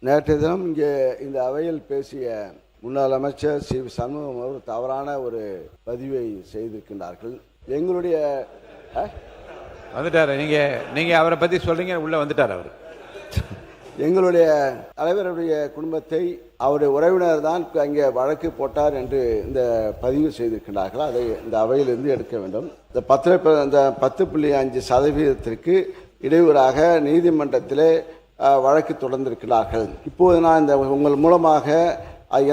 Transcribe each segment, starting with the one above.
நேற்றைய தினம் இங்கே இந்த அவையில் பேசிய முன்னாள் அமைச்சர் சி சண்முகம் அவர் தவறான ஒரு பதிவை செய்திருக்கின்றார்கள். எங்களுடைய வந்துட்டாரு. நீங்க அவரை பத்தி சொல்றீங்க, உள்ள வந்துட்டார் அவர். எங்களுடைய தலைவருடைய குடும்பத்தை அவருடைய உறவினர் தான் அங்கே வழக்கு போட்டார் என்று இந்த பதிவு செய்திருக்கின்றார்கள். அதை இந்த அவையிலிருந்து எடுக்க வேண்டும். இந்த 10.5% இடையூறாக நீதிமன்றத்திலே வழக்கு தொடர்ந்திருக்கிறார்கள். இப்போது நான் இந்த உங்கள் மூலமாக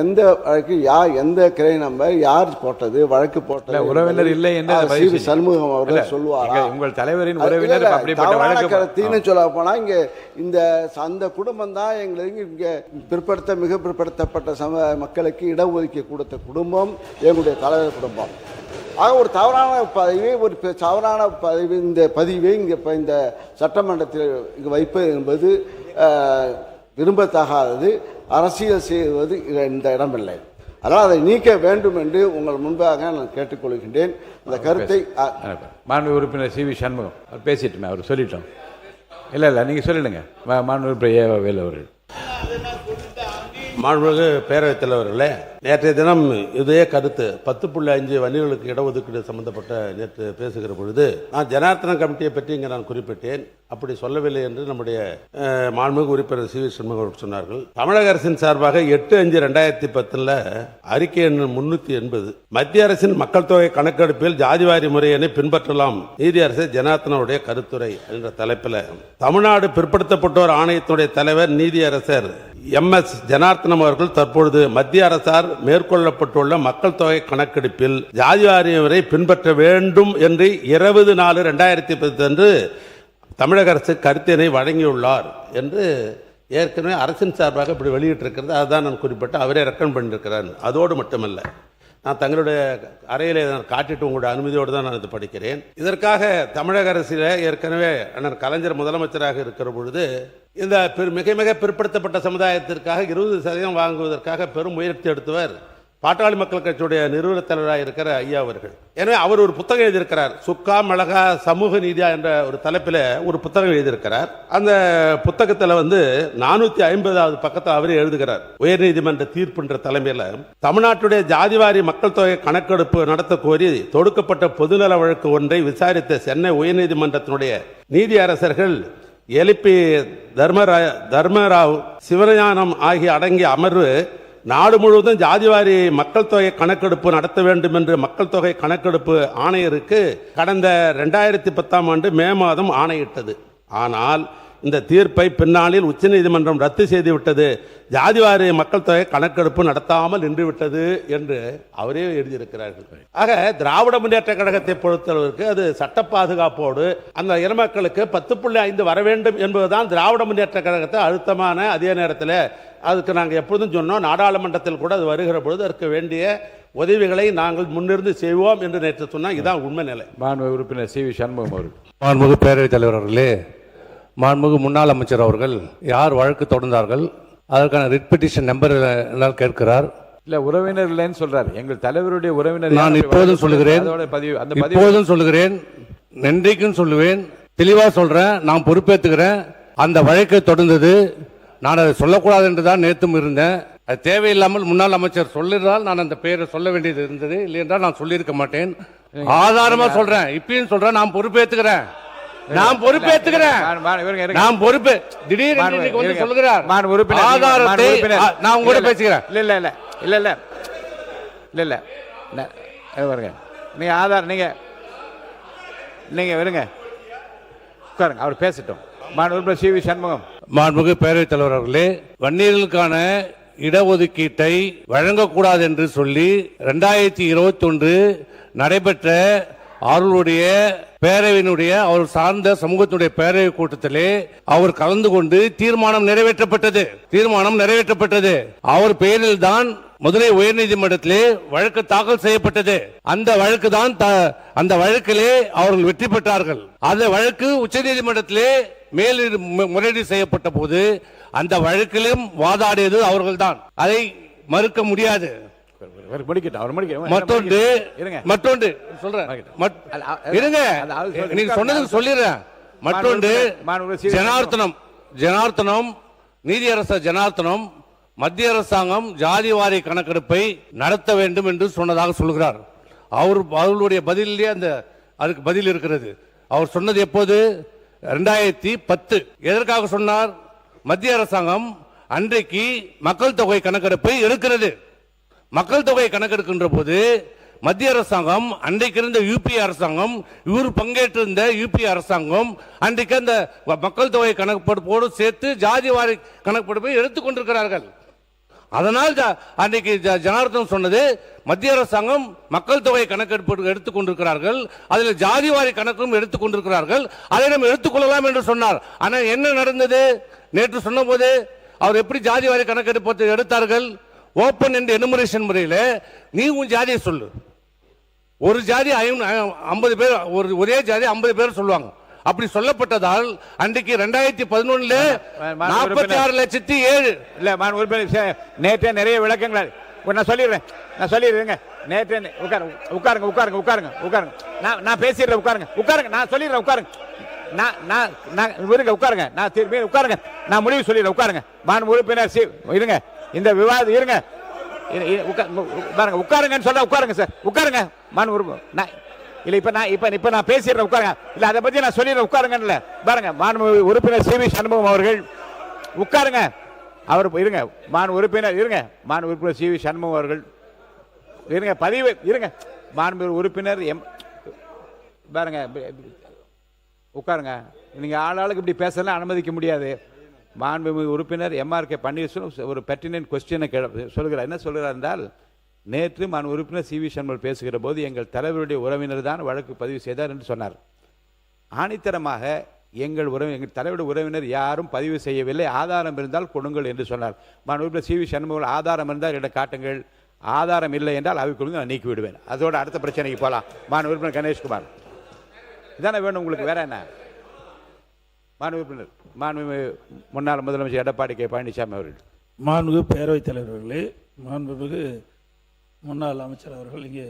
எந்த வழக்கு எந்த கிளை நம்பர் யார் போட்டது வழக்கு போட்டது உறவினர் இல்லை என்று சண்முகம் அவர்கள் சொல்லுவார். உங்கள் தலைவரின் உறவினர் கருத்தின்னு சொல்ல போனா இங்க இந்த அந்த குடும்பம் தான் எங்களுக்கு இங்க மிக பிற்படுத்தப்பட்ட மக்களுக்கு இடஒதுக்கீடு கொடுத்த குடும்பம் எங்களுடைய தலைவர் குடும்பம். ஆக ஒரு தவறான பதிவு இந்த பதிவை இந்த சட்டமன்றத்தில் இங்கு வைப்பது என்பது விரும்பத்தகாதது. அரசியல் செய்வது இந்த இடமில்லை. அதனால் அதை நீக்க வேண்டும் என்று உங்கள் முன்பாக நான் கேட்டுக்கொள்கின்றேன். அந்த கருத்தை மாண்பு உறுப்பினர் சி வி சண்முகம் அவர் பேசிட்டுமே, அவர் சொல்லிட்டோம். இல்லை நீங்கள் சொல்லிடுங்க. மாண்பு உறுப்பினர் வேலு அவர்கள். மாண்புமிகு பேரவைத் தலைவர்களே, நேற்றைய தினம் இதே கருத்து 10.5 வன்னியர்களுக்கு இடஒதுக்கீடு சம்பந்தப்பட்ட நேற்று பேசுகிற பொழுது நான் ஜனார்த்தன கமிட்டியை பற்றி இங்கே நான் குறிப்பிட்டேன். அப்படி சொல்லவில்லை என்று நம்முடைய மாண்புமிகு உறுப்பினர் சி வி சண்முகம் அவர்கள் சொன்னார்கள். தமிழக அரசின் சார்பாக 8/5/2010 அறிக்கை எண் 380 மத்திய அரசின் மக்கள் தொகை கணக்கெடுப்பில் ஜாதிவாரி முறையினை பின்பற்றலாம் நீதியரசர் ஜனார்த்தனுடைய கருத்துரை என்ற தலைப்பில் தமிழ்நாடு பிற்படுத்தப்பட்டோர் ஆணையத்தினுடைய தலைவர் நீதியரசர் MS ஜனார்த்தனம் அவர்கள் தற்பொழுது மத்திய அரசால் மேற்கொள்ளப்பட்டுள்ள மக்கள் தொகை கணக்கெடுப்பில் ஜாதிவாரி முறை பின்பற்ற வேண்டும் என்று 20/4/2010 அன்று தமிழக அரசு கருத்தினை வழங்கியுள்ளார் என்று ஏற்கனவே அரசின் சார்பாக இப்படி வெளியிட்டிருக்கிறது. அதுதான் நான் குறிப்பிட்டு அவரே ரெக்கமெண்ட் பண்ணியிருக்கிறார். அதோடு மட்டுமல்ல, நான் தங்களுடைய அறையிலே நான் காட்டிட்டு உங்களுடைய அனுமதியோடு தான் நான் இது படிக்கிறேன். இதற்காக தமிழக அரசில் ஏற்கனவே அண்ணன் கலைஞர் முதலமைச்சராக இருக்கிற பொழுது இந்த மிக மிக பிற்படுத்தப்பட்ட சமுதாயத்திற்காக 20% வாங்குவதற்காக பெரும் முயற்சி எடுத்தவர் பாட்டாளி மக்கள் கட்சியுடைய நிறுவன தலைவராக இருக்கிற ஐயா அவர்கள். எனவே அவர் ஒரு புத்தகம் எழுதியிருக்கிறார். சுக்கா மிளகா சமூக நீதியா என்ற ஒரு தலைப்பில் ஒரு புத்தகம் எழுதியிருக்கிறார். அந்த புத்தகத்தில் 450வது பக்கத்தில் அவரே எழுதுகிறார். உயர்நீதிமன்ற தீர்ப்புன்ற தலைமையில் தமிழ்நாட்டுடைய ஜாதிவாரி மக்கள் தொகை கணக்கெடுப்பு நடத்த கோரி தொடுக்கப்பட்ட பொதுநல வழக்கு ஒன்றை விசாரித்த சென்னை உயர்நீதிமன்றத்தினுடைய நீதி அரசர்கள் எலிபி தர்மராவ் சிவஞானம் ஆகிய அடங்கிய அமர்வு நாடு முழுவதும் ஜாதிவாரி மக்கள் தொகை கணக்கெடுப்பு நடத்த வேண்டும் என்று மக்கள் தொகை கணக்கெடுப்பு ஆணையருக்கு கடந்த 2010 ஆண்டு மே மாதம் ஆணையிட்டது. ஆனால் இந்த தீர்ப்பை பின்னாளில் உச்சநீதிமன்றம் ரத்து செய்துவிட்டது. ஜாதிவாரி மக்கள் தொகை கணக்கெடுப்பு நடத்தாமல் நின்றுவிட்டது என்று அவரே எழுதியிருக்கிறார்கள். ஆக திராவிட முன்னேற்ற கழகத்தை பொறுத்தளவிற்கு அது சட்ட பாதுகாப்போடு அந்த இனமக்களுக்கு 10.5 வர வேண்டும் என்பதுதான் திராவிட முன்னேற்ற கழகத்தை அழுத்தமான, அதே நேரத்தில் அதுக்கு நாங்கள் எப்பொழுதும் சொன்னோம், நாடாளுமன்றத்தில் கூட அது வருகிற பொழுது அதற்கு வேண்டிய உதவிகளை நாங்கள் முன்னிருந்து செய்வோம் என்று நேற்று சொன்னால் இதுதான் உண்மை நிலை. மாண்புமிகு உறுப்பினர் சி வி சண்முகம் அவர்கள். மாண்புமிகு பேரவைத் தலைவர் அவர்களே, மாண்புமிகு முன்னாள் அமைச்சர் அவர்கள் யார் வழக்கு தொடர்ந்தார்கள், அதற்கான ரிட் பெட்டிஷன் நம்பர் கேட்கிறார். இல்ல உறவினர் இல்லைன்னு சொல்றாரு. எங்கள் தலைவருடைய உறவினர் நான் இப்போதும் சொல்லுகிறேன், நன்றிக்கும் சொல்லுவேன், தெளிவா சொல்றேன், நான் பொறுப்பேற்றுக்கிறேன். அந்த வழக்கை தொடர்ந்தது. நான் அதை சொல்லக்கூடாது என்று தான் நேற்றும் இருந்தேன். அது தேவையில்லாமல் முன்னாள் அமைச்சர் சொல்லிருந்தால் நான் அந்த பெயரை சொல்ல வேண்டியது இருந்தது. இல்லை என்றால் நான் சொல்லியிருக்க மாட்டேன். ஆதாரமா சொல்றேன், இப்பயும் சொல்றேன், நான் பொறுப்பேற்றுக்கிறேன். நான் பொறுப்பு திடீரென்று வந்து சொல்லுகிறார். ஆதாரத்தை நான் உங்களோட பேசுகிறேன். இல்ல நீங்க ஆதார் நீங்க வருங்க உட்காருங்க, அவர் பேசட்டும். மாண்புமிகு சி வி சண்முகம். மாண்புமிகு பேரவைத் தலைவர் அவர்களே, வன்னியர்களுக்கான இடஒதுக்கீட்டை வழங்கக்கூடாது என்று சொல்லி 2021 நடைபெற்ற அவர்களுடைய பேரவையினுடைய அவர் சார்ந்த சமூகத்தினுடைய பேரவை கூட்டத்திலே அவர் கலந்து கொண்டு தீர்மானம் நிறைவேற்றப்பட்டது. அவர் பெயரில் தான் மதுரை உயர்நீதிமன்றத்திலே வழக்கு தாக்கல் செய்யப்பட்டது. அந்த வழக்கிலே அவர்கள் வெற்றி பெற்றார்கள். அந்த வழக்கு உச்சநீதிமன்றத்திலே மேல் முறையீடு செய்யப்பட்ட போது அந்த வழக்கிலும் வாதாடியது அவர்கள் தான். அதை மறுக்க முடியாது. மற்றொன்று சொல்றேன், நீங்க சொன்னதுக்கு சொல்லிடுறேன். மற்றொன்று ஜனார்த்தனம் நீதியரசர் ஜனார்த்தனம் மத்திய அரசாங்கம் ஜாதிவாரி கணக்கெடுப்பை நடத்த வேண்டும் என்று சொன்னதாக சொல்கிறார். அவருடைய பதிலே அதுக்கு பதில் இருக்கிறது. அவர் சொன்னது எப்போது? 2010. எதற்காக சொன்னார்? மத்திய அரசாங்கம் அன்றைக்கு மக்கள் தொகை கணக்கெடுப்பை எடுக்கிறது. மக்கள் தொகை கணக்கெடுக்கின்ற போது மத்திய அரசாங்கம், அன்றைக்கு இருந்த யூபிஏ அரசாங்கம், இவர் பங்கேற்றிருந்த யூபிஏ அரசாங்கம் அன்றைக்கு அந்த மக்கள் தொகை கணக்கெடுப்போடு சேர்த்து ஜாதிவாரி கணக்கெடுப்பை எடுத்துக்கொண்டிருக்கிறார்கள். அதனால் அன்றைக்கு ஜனார்த்தன் சொன்னது, மத்திய அரசாங்கம் மக்கள் தொகை கணக்கெடுப்பு எடுத்துக்கொண்டிருக்கிறார்கள், அதில் ஜாதிவாரி கணக்கும் எடுத்துக்கொண்டிருக்கிறார்கள், அதை நம்ம எடுத்துக்கொள்ளலாம் என்று சொன்னார். ஆனால் என்ன நடந்தது? நேற்று சொன்ன போது அவர் எப்படி ஜாதிவாரி கணக்கெடுப்பு எடுத்தார்கள்? ஓபன் என்ட் எனுமரேஷன் முறையில் நீ உன் ஜாதியை சொல்லு. ஒரு ஜாதி 50 பேர், ஒரே ஜாதி 50 பேர் சொல்லுவாங்க. அப்படி சொல்லப்பட்டதால் அன்றைக்கு 2011 46,07,000 இல்ல நேற்றே நிறைய விளக்கங்கள் நான் சொல்லிடுறேன். நேற்றே உட்காருங்க. நான் பேசிடுறேன். உட்காருங்க. நான் சொல்லிடுறேன். உட்காருங்க. நான் முடிவு சொல்லிடுறேன். உட்காருங்க. மாண்பு உறுப்பினர் இருங்க. இந்த விவாதம் இருங்க. உட்காருங்கன்னு சொல்ல உட்காருங்க சார். உட்காருங்க. மாண்பு உறுப்பினர் இல்ல இப்ப நான் பேசிடுறேன். உட்காருங்க. இல்ல அதை பத்தி நான் சொல்லிடுறேன். உட்காருங்கன்னு பாருங்க. மாண்பு உறுப்பினர் சி வி சண்முகம் அவர்கள் உட்காருங்க. அவர் இருங்க. மாண்பு உறுப்பினர் இருங்க. மாண்பு உறுப்பினர் சி வி சண்முகம் அவர்கள் இருங்க. பதிவு இருங்க. மாண்பு உறுப்பினர் பாருங்க. உட்காருங்க. நீங்க ஆளாளுக்கு இப்படி பேசலாம் அனுமதிக்க முடியாது. மாண்புமிகு உறுப்பினர் எம்ஆர்கே பன்னீர்செல்வம் ஒரு பெர்டினன்ட் கொஸ்டினை சொல்கிறார். என்ன சொல்கிறார் என்றால், நேற்று மாண்பு உறுப்பினர் சி வி சண்முகம் பேசுகிற போது எங்கள் தலைவருடைய உறவினர் தான் வழக்கு பதிவு செய்தார் என்று சொன்னார். ஆணித்தரமாக எங்கள் தலைவருடைய உறவினர் யாரும் பதிவு செய்யவில்லை, ஆதாரம் இருந்தால் கொடுங்கள் என்று சொன்னார். மாண்பு உறுப்பினர் சி வி சண்முகம் ஆதாரம் இருந்தால் இடம் காட்டுங்கள், ஆதாரம் இல்லை என்றால் அவை கொடுங்க, நான் நீக்கி விடுவேன். அதோட அடுத்த பிரச்சனைக்கு போகலாம். மாண்பு உறுப்பினர் கணேஷ்குமார் இதானே வேணும் உங்களுக்கு, வேற என்ன? மாண்பு உறுப்பினர் முன்னாள் முதலமைச்சர் எடப்பாடி கே பழனிசாமி அவர்கள். மாண்புமிகு பேரவைத் தலைவர்களே, மாண்புமிகு முன்னாள் அமைச்சர் அவர்கள் இங்கே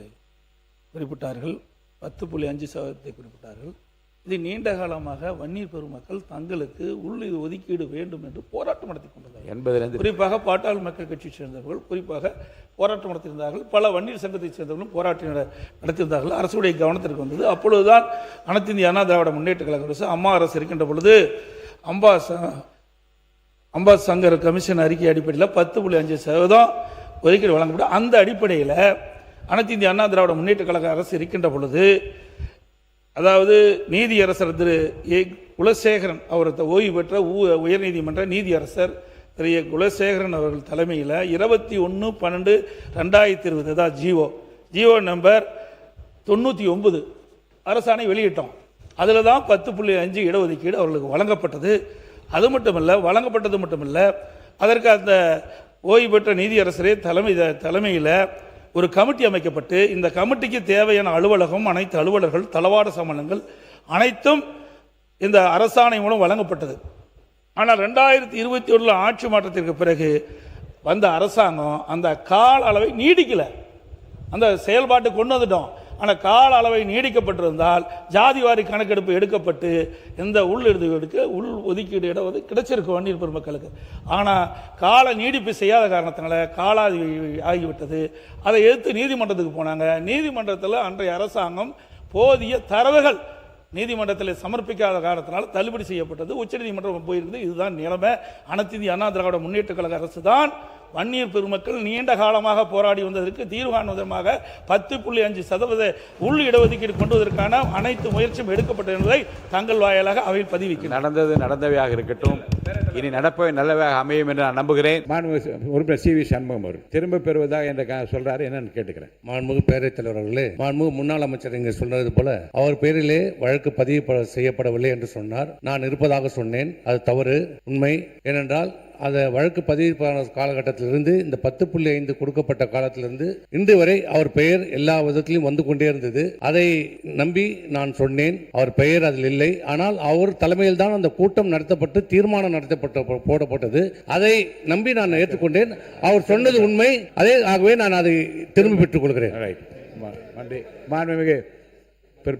குறிப்பிட்டார்கள், 10.5% குறிப்பிட்டார்கள். இது நீண்ட காலமாக வன்னியர் பெருமக்கள் தங்களுக்கு உள் ஒதுக்கீடு வேண்டும் என்று போராட்டம் நடத்தி கொண்டிருந்தார்கள். குறிப்பாக பாட்டாளி மக்கள் கட்சியை சேர்ந்தவர்கள் குறிப்பாக போராட்டம் நடத்தியிருந்தார்கள். பல வன்னியர் சங்கத்தைச் சேர்ந்தவர்களும் போராட்டம் நடத்தியிருந்தார்கள். அரசுடைய கவனத்திற்கு வந்தது. அப்பொழுதுதான் அனைத்து இந்திய அண்ணா திராவிட முன்னேற்ற கழக அரசு, அம்மா அரசு இருக்கின்ற பொழுது அம்பா சங்கர் கமிஷன் அறிக்கை அடிப்படையில் 10.5% ஒதுக்கீடு வழங்கப்படும். அந்த அடிப்படையில் அனைத்து இந்திய அண்ணா திராவிட முன்னேற்ற கழக அரசு இருக்கின்ற பொழுது, அதாவது நீதியரசர் திரு ஏ குலசேகரன், அவர் ஓய்வு பெற்ற உயர்நீதிமன்ற நீதியரசர் திரு ஏ குலசேகரன் அவர்கள் தலைமையில் 21/12/2020 தான் ஜிஓ நம்பர் 99 அரசாணை வெளியிட்டோம். அதில் தான் 10.5 இடஒதுக்கீடு அவர்களுக்கு வழங்கப்பட்டது. அது மட்டுமல்ல, வழங்கப்பட்டது மட்டுமல்ல, அதற்கு அந்த ஓய்வு பெற்ற நீதியரசரே தலைமையில் ஒரு கமிட்டி அமைக்கப்பட்டு, இந்த கமிட்டிக்கு தேவையான அலுவலகம், அனைத்து அலுவலர்கள், தளவாட சாமான்கள் அனைத்தும் இந்த அரசாணை மூலம் வழங்கப்பட்டது. ஆனால் 2021 ஆட்சி மாற்றத்திற்கு பிறகு வந்த அரசாங்கம் அந்த கால அளவை நீடிக்கல. அந்த செயல்பாட்டு கொண்டு வந்துட்டோம். ஆனால் கால அளவை நீடிக்கப்பட்டிருந்தால் ஜாதிவாரி கணக்கெடுப்பு எடுக்கப்பட்டு இந்த உள் ஒதுக்கீடு இடம் கிடைச்சிருக்கு வன்னியர் பெருமக்களுக்கு. ஆனால் கால நீடிப்பு செய்யாத காரணத்தினால காலாதி ஆகிவிட்டது. அதை எதிர்த்து நீதிமன்றத்துக்கு போனாங்க. நீதிமன்றத்தில் அன்றைய அரசாங்கம் போதிய தரவுகள் நீதிமன்றத்தில் சமர்ப்பிக்காத காரணத்தினால தள்ளுபடி செய்யப்பட்டது. உச்சநீதிமன்றம் போயிருக்குது. இதுதான் நிலைமை. அனைத்து இந்திய அண்ணா திராவிட முன்னேற்ற கழக அரசு தான் வன்னியர் பெருமக்கள் நீண்ட காலமாக போராடி வந்ததற்கு தீர்வு காணுவதற்காக 10.5% உள் இடஒதுக்கீடு கொண்டுவதற்கான அனைத்து முயற்சியும் எடுக்கப்பட்டது என்பதை தங்கள் வாயிலாக அவையில் பதிவிக்க நடந்தவையாக இருக்கட்டும், இனி நடப்பவை நல்லவையாக அமையும் என்று நான் நம்புகிறேன். உறுப்பினர் சி வி சண்முகம் அவர் திரும்ப பெறுவதாக என்ற சொல்றாரு, என்னன்னு கேட்டுக்கிறேன். மாண்புமிகு பேரவைத் தலைவர்களே, மாண்புமிகு முன்னாள் அமைச்சர் இங்கே சொன்னது போல அவர் பேரிலே வழக்கு பதிவு செய்யப்படவில்லை என்று சொன்னார். நான் இருப்பதாக சொன்னேன். அது தவறு, உண்மை. ஏனென்றால் அந்த வழக்கு பதிவு காலகட்டத்திலிருந்து இந்த 10.5 கொடுக்கப்பட்ட காலத்திலிருந்து இன்று வரை அவர் பெயர் எல்லா விதத்திலும் வந்து கொண்டே இருந்தது. அதை நம்பி நான் சொன்னேன், அவர் பெயர் அதில் இல்லை. ஆனால் அவர் தலைமையில் தான் அந்த கூட்டம் நடத்தப்பட்டு தீர்மானம் போடப்பட்டது. அதை நம்பி நான் ஏற்றுக்கொண்டேன். அவர் சொன்னது உண்மை. ஆகவே நான் அதை திரும்பி பெற்றுக் கொள்கிறேன். நன்றி. மாண்புமிகு